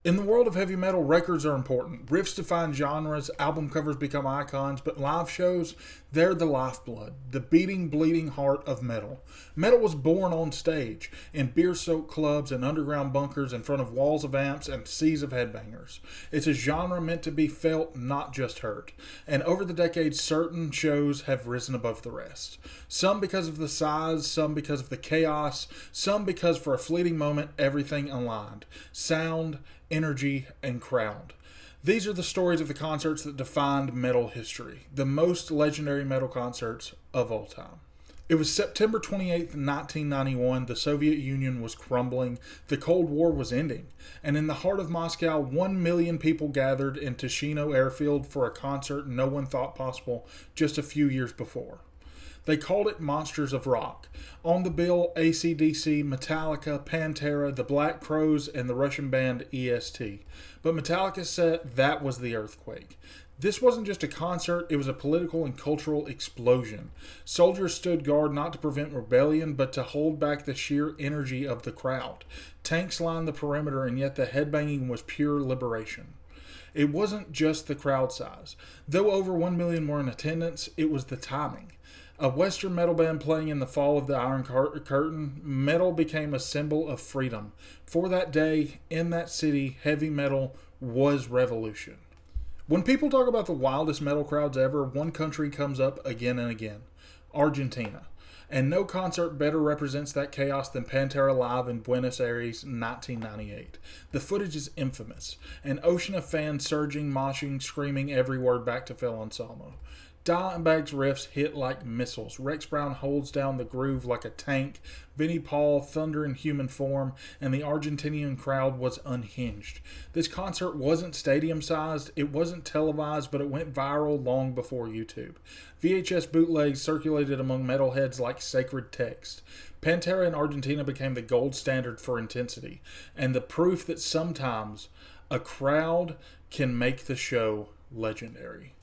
In the world of heavy metal, records are important. Riffs define genres, album covers become icons, but live shows, they're the lifeblood, the beating, bleeding heart of metal. Metal was born on stage, in beer soaked clubs and underground bunkers in front of walls of amps and seas of headbangers. It's a genre meant to be felt, not just heard. And over the decades, certain shows have risen above the rest. Some because of the size, some because of the chaos, some because for a fleeting moment everything aligned. Sound, energy, and crowd. These are the stories of the concerts that defined metal history, the most legendary metal concerts of all time. It was September 28th, 1991. The Soviet Union was crumbling. The Cold War was ending. And in the heart of Moscow, 1 million people gathered in Tushino Airfield for a concert no one thought possible just a few years before. They called it Monsters of Rock. On the bill, AC/DC, Metallica, Pantera, the Black Crowes, and the Russian band EST. But Metallica said that was the earthquake. This wasn't just a concert, it was a political and cultural explosion. Soldiers stood guard not to prevent rebellion, but to hold back the sheer energy of the crowd. Tanks lined the perimeter, and yet the headbanging was pure liberation. It wasn't just the crowd size. Though over 1 million were in attendance, it was the timing. A Western metal band playing in the fall of the Iron Curtain, metal became a symbol of freedom. For that day, in that city, heavy metal was revolution. When people talk about the wildest metal crowds ever, one country comes up again and again: Argentina. And no concert better represents that chaos than Pantera Live in Buenos Aires in 1998. The footage is infamous. An ocean of fans surging, moshing, screaming every word back to Phil Anselmo. Dimebag's riffs hit like missiles. Rex Brown holds down the groove like a tank. Vinnie Paul, thunder in human form, and the Argentinian crowd was unhinged. This concert wasn't stadium-sized, it wasn't televised, but it went viral long before YouTube. VHS bootlegs circulated among metalheads like sacred text. Pantera in Argentina became the gold standard for intensity, and the proof that sometimes a crowd can make the show legendary.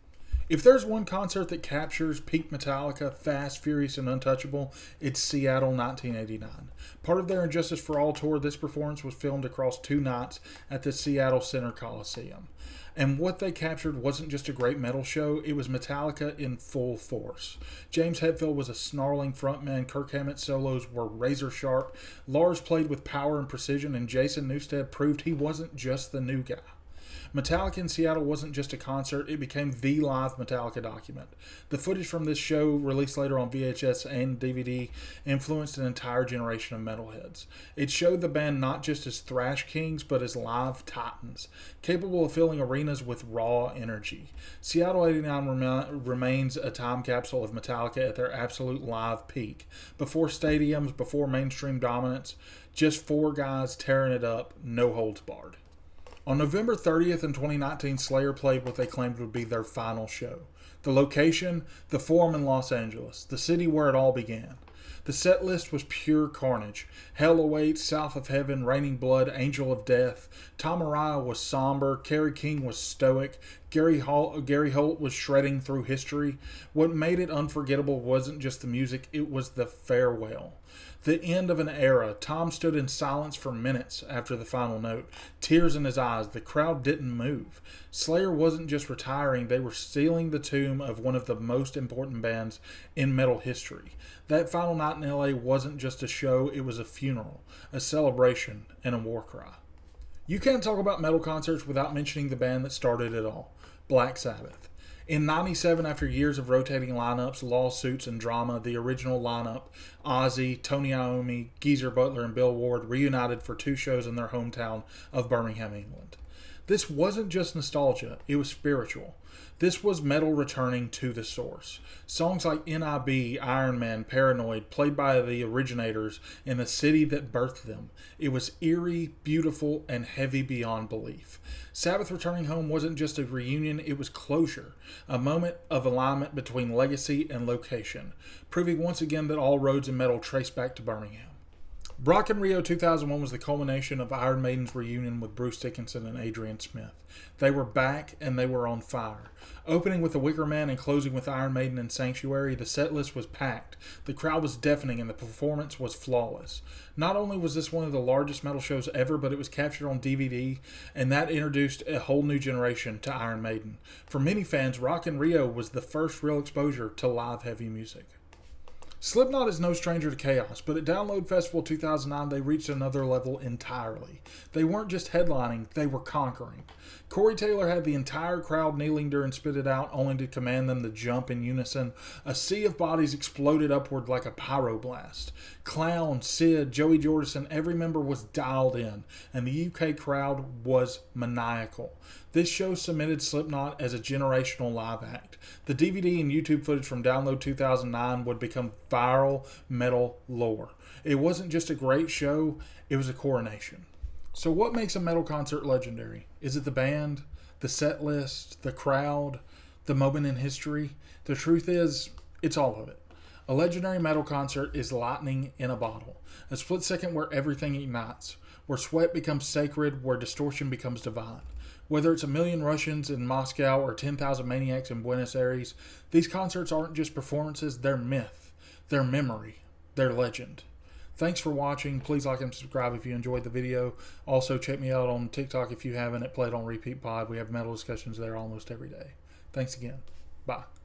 If there's one concert that captures peak Metallica, fast, furious, and untouchable, it's Seattle 1989. Part of their Injustice for All tour, this performance was filmed across 2 nights at the Seattle Center Coliseum. And what they captured wasn't just a great metal show, it was Metallica in full force. James Hetfield was a snarling frontman, Kirk Hammett's solos were razor sharp, Lars played with power and precision, and Jason Newsted proved he wasn't just the new guy. Metallica in Seattle wasn't just a concert, it became the live Metallica document. The footage from this show, released later on VHS and DVD, influenced an entire generation of metalheads. It showed the band not just as thrash kings, but as live titans, capable of filling arenas with raw energy. Seattle 89 remains a time capsule of Metallica at their absolute live peak. Before stadiums, before mainstream dominance, just 4 guys tearing it up, no holds barred. On November 30th in 2019, Slayer played what they claimed would be their final show. The location, the Forum in Los Angeles, the city where it all began. The set list was pure carnage. Hell Awaits, South of Heaven, Raining Blood, Angel of Death. Tom Araya was somber. Kerry King was stoic. Gary Holt was shredding through history. What made it unforgettable wasn't just the music, it was the farewell. The end of an era. Tom stood in silence for minutes after the final note, tears in his eyes. The crowd didn't move. Slayer wasn't just retiring, they were sealing the tomb of one of the most important bands in metal history. That final night in LA wasn't just a show, it was a funeral, a celebration, and a war cry. You can't talk about metal concerts without mentioning the band that started it all, Black Sabbath. In '97, after years of rotating lineups, lawsuits, and drama, the original lineup, Ozzy, Tony Iommi, Geezer Butler, and Bill Ward, reunited for 2 shows in their hometown of Birmingham, England. This wasn't just nostalgia, it was spiritual. This was metal returning to the source. Songs like NIB, Iron Man, Paranoid, played by the originators in the city that birthed them. It was eerie, beautiful, and heavy beyond belief. Sabbath returning home wasn't just a reunion, it was closure, a moment of alignment between legacy and location, proving once again that all roads in metal trace back to Birmingham. Rock in Rio 2001 was the culmination of Iron Maiden's reunion with Bruce Dickinson and Adrian Smith. They were back and they were on fire. Opening with The Wicker Man and closing with Iron Maiden and Sanctuary, the set list was packed. The crowd was deafening and the performance was flawless. Not only was this one of the largest metal shows ever, but it was captured on DVD, and that introduced a whole new generation to Iron Maiden. For many fans, Rock in Rio was the first real exposure to live heavy music. Slipknot is no stranger to chaos, but at Download Festival 2009, they reached another level entirely. They weren't just headlining, they were conquering. Corey Taylor had the entire crowd kneeling during Spit It Out, only to command them to jump in unison. A sea of bodies exploded upward like a pyroblast. Clown, Sid, Joey Jordison, every member was dialed in, and the UK crowd was maniacal. This show cemented Slipknot as a generational live act. The DVD and YouTube footage from Download 2009 would become viral metal lore. It wasn't just a great show, it was a coronation. So what makes a metal concert legendary? Is it the band, the set list, the crowd, the moment in history? The truth is, it's all of it. A legendary metal concert is lightning in a bottle. A split second where everything ignites, where sweat becomes sacred, where distortion becomes divine. Whether it's 1 million Russians in Moscow or 10,000 maniacs in Buenos Aires, these concerts aren't just performances, they're myth, they're memory, they're legend. Thanks for watching. Please like and subscribe if you enjoyed the video. Also, check me out on TikTok if you haven't. It Played on Repeat Pod. We have metal discussions there almost every day. Thanks again. Bye.